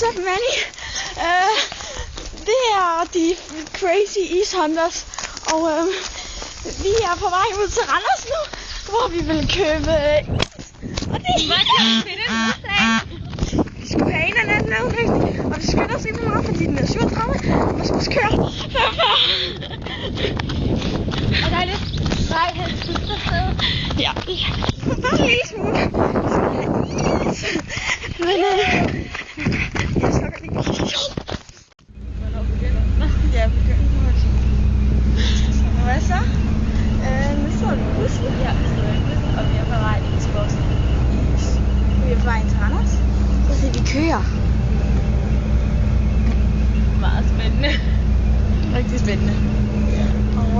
Så Manny, det er de Crazy Ice Hunters, og vi er på vej ud til Randers nu, hvor vi vil købe is. Og det vi skulle have en eller anden nedlægning, og vi skynder os ikke meget, fordi den er 37, og man skal køre 45. Og der er lidt vej hen til stedet. Ja, bare en lille smule. Men jeg slukker lige på ja, begynder på. Og hvad så? Nu står vi i bussen. Ja, vi står i bussen, og vi er på vej ind til vores is. Vi er på vej ind til Randers. Så ser vi kører. Meget spændende. Rigtig spændende. Og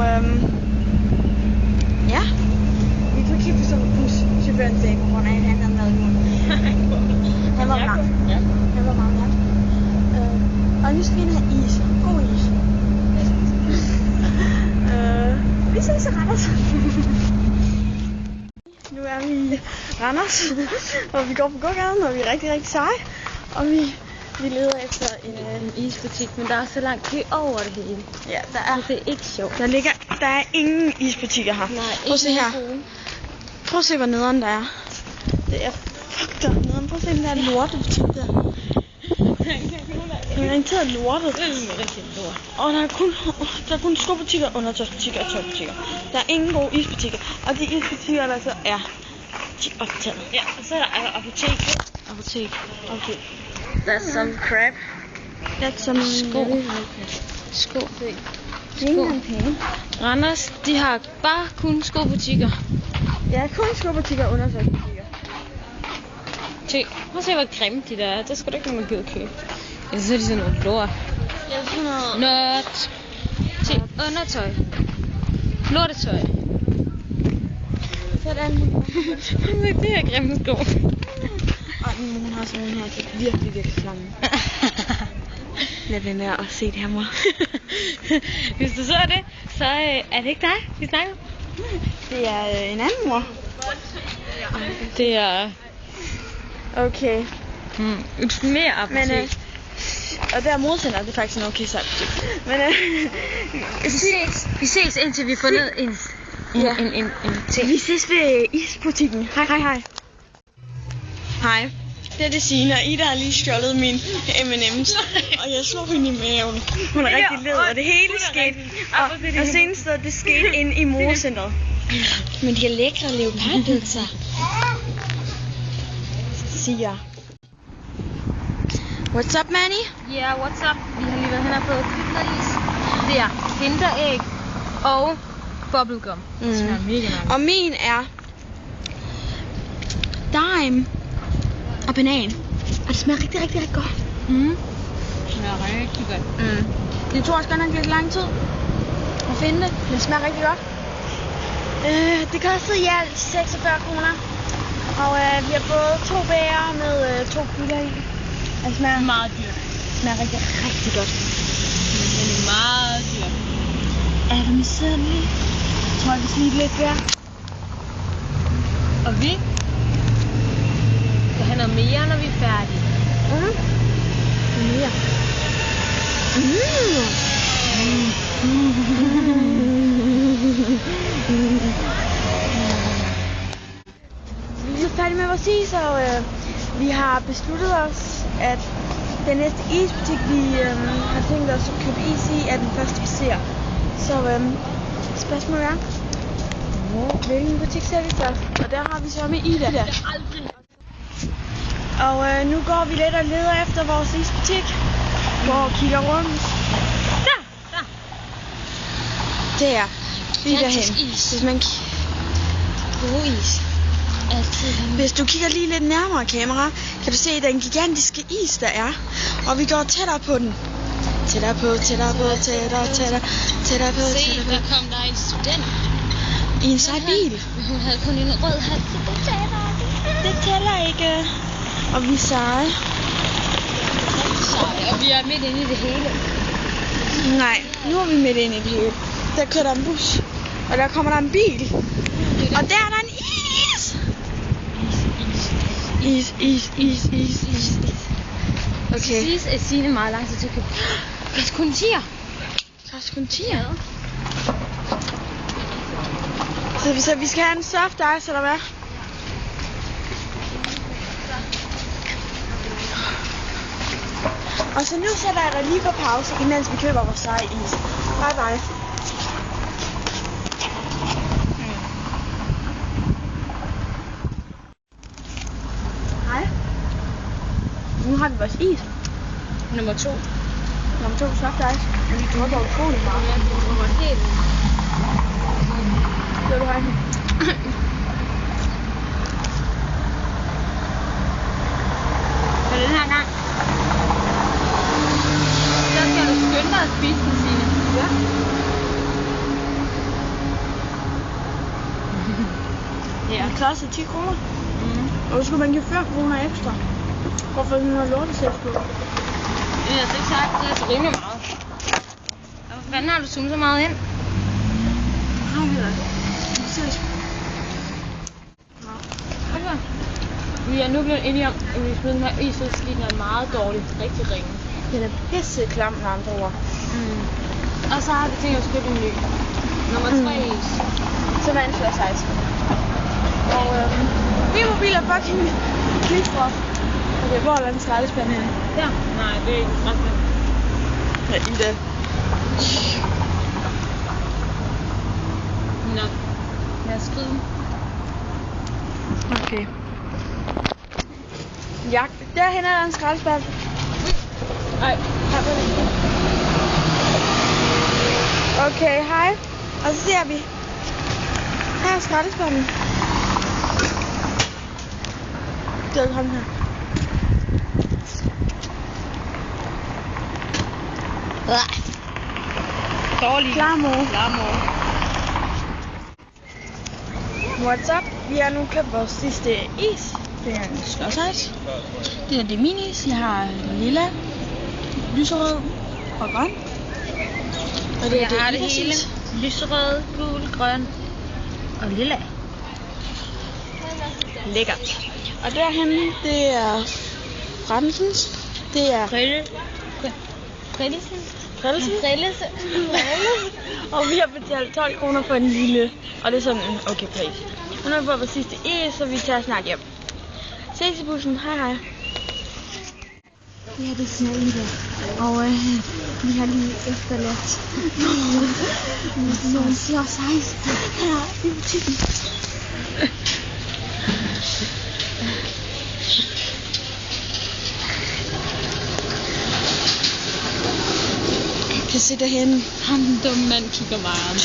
ja, vi kunne ikke helt forstå, hvad buschaufføren sagde, på grund af, at han havde mad i munden. Han var meget. Ja. Han var meget mad. Og nu skal vi ind have is. God is. Vi ses i Randers. Nu er vi i Randers, hvor vi går på gågaden, og vi er rigtig, rigtig seje. Og vi leder efter en isbutik, men der er så lang kø over det hele. Ja, der er. Så det er ikke sjovt. Der er ingen isbutikker her. Nej, prøv at se her. Prøv at se, hvor nederen der er. Det er fuck der nederen. Prøv at se den der lortebutik der. Den er orienteret lortet. Det er rigtig lort. Og der er kun skobutikker, undertøjsbutikker og tøjbutikker. Der er ingen gode isbutikker. Og de isbutikker, der så er, de er optaget. Ja, og så er der apotek. Apotek. Okay. That's some crap. That's some Sko. Sko. Det er ikke engang penge. Randers, de har bare kun skobutikker. Ja, kun skobutikker og undertøjsbutikker. Se, prøv at se, hvor grimme de der er. Der skulle da ikke nogen, man gider købe. Eller så er de sådan nogle lort. Ja, sådan noget. Nørt. Se, undertøj. Lortetøj. Sådan. Det her grimme sko. Og hun har sådan nogle her, de er virkelig, virkelig flamme. Lad den der og se det her, mor. Hvis du så det, så er det ikke dig, vi snakker. Det er en anden mor. Det er Okay. et mere apotek. Men, og der modcenter, det er faktisk en okay sejt butik. Men vi ses indtil vi får ned en ting. Vi ses ved isbutikken. Hej. Hej. Det er det Signe, og Ida har lige stjålet min M&M's, og jeg slog hende i maven. Hun er rigtig led, og det hele skete. Og senest det skete inde i morcenteret. Men de er lækre leopardpølser. Siger. What's up, Manny? Ja, what's up? Vi har lige været hen og fået kybleris. Det er kinderæg og bubblegum. Det smager mega meget. Og min er dime og banan. Og det smager rigtig, rigtig, rigtig godt. Det smager rigtig godt. Det tog også godt nok lidt lang tid at finde det. Det smager rigtig godt. Det kostede i alt 46 kroner. Og vi har fået 2 bæger med 2 kugler i. Det smager Meget dyrt. smager rigtig, rigtig godt. Men det er meget dyrt. Er du misundelig? Jeg tror, vi skal lidt værd. Og vi skal have noget mere, når vi er færdige. Mere. Vi er færdige med vores is, og vi har besluttet os, at den næste isbutik, vi har tænkt os at købe is i, er den første, vi ser. Så spørgsmålet er, hvilken butik ser vi først? Og der har vi så med Ida. Og nu går vi lidt og leder efter vores isbutik. Går og kigger rundt. Der. Lige derhen. Hvis man God is. Hvis du kigger lige lidt nærmere kamera, kan du se den gigantiske is, der er. Og vi går tættere på den. Tættere på. Se, der kom der en student. I en sej bil. Hun havde kun en rød hat. Det tæller ikke. Og vi er seje. Og vi er midt inde i det hele. Nej, nu er vi midt inde i det hele. Der kører der en bus. Og der kommer der en bil. Og der er der en is. Is. Og til sidst er Signe meget lang tid til at købe. Det er kun 10'er. Så kun 10'er. Så vi skal have en soft ice, eller hvad? Og så nu sætter jeg dig lige på pause, imens vi køber vores seje is. Bye bye. Hej. Nu har vi vores is. Nummer 2. Nummer 2 soft ice. Men vi drukker utroligt meget. Ja, det var helt... Vil du have den? Så den her gang, så skal du skynde dig at spise den, Signe. Ja. Ja. Det koster 10 kroner. Mm. Og så skulle man give 5 kroner ekstra. Hvorfor den har lortesæt på? Det er altså ikke sagt, det er altså rimelig meget. Og hvor fanden har du zoomet så meget ind? Har vi da. Vi ses. Okay. Vi er nu blevet enige om, at vi smider den her is ud, fordi den er meget dårlig. Rigtig ringe. Den er pisse klam med andre ord. Og så har vi tænkt os at købe en ny. Nummer 3 is. Så var en flaske ice. Og min mobil er fucking klistret. Okay, hvor er der en skraldespand henne? Ja. Nej, det er ikke en strafspand. Ja, i det. Nå. Lad os skrive den. Okay. Ja, derhen er der en skraldespand. Ej. Okay, hej. Og så ser vi. Her er skraldespanden. Det kom her. Dårlig. Klar, mor. Klar, mor. What's up? Vi har nu købt vores sidste is. Det er en slåsice. Det er min is. Jeg har lilla, lyserød og grøn. Og det Jeg har det hele. is. Lyserød, gul, grøn og lilla. Lækkert. Og derhenne, det er Fransens. Det er Frillesen. Og vi har betalt 12 kroner for en lille. Og det er sådan en okay pris. Nu er vi på vores sidste is, så vi tager snart hjem. Ses i bussen. Hej hej. Ja, det siger Ida. Og vi har lige efterladt nogle slås ice her i butikken. Jeg kan se derhenne. Ham den dumme mand kigger meget an.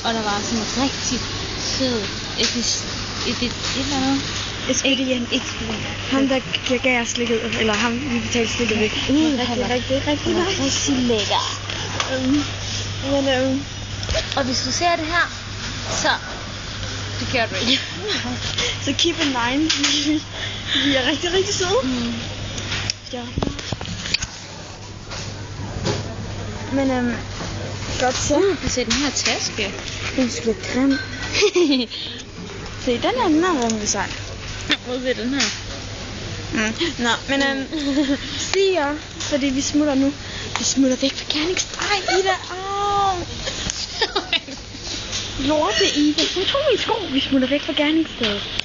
Og der var sådan en rigtig fed ekspedient. Ham der gav os slikket, eller ham vi betalte slikket væk. Rigtig nice. Rigtig lækker. Men Og hvis du ser det her, så det gør du ikke. så keep in mind. Vi er rigtig søde. Ja. Men godt så. Se den her taske. Den er sgu grim. Se, den er rimelig sej. Hvor er den her? Nå, men stiger, fordi vi smutter nu. Vi smutter væk fra Gerningssted. Ej, Ida, Lorte, Ida. Hun tog min sko. Vi smutter væk fra Gerningsstedet.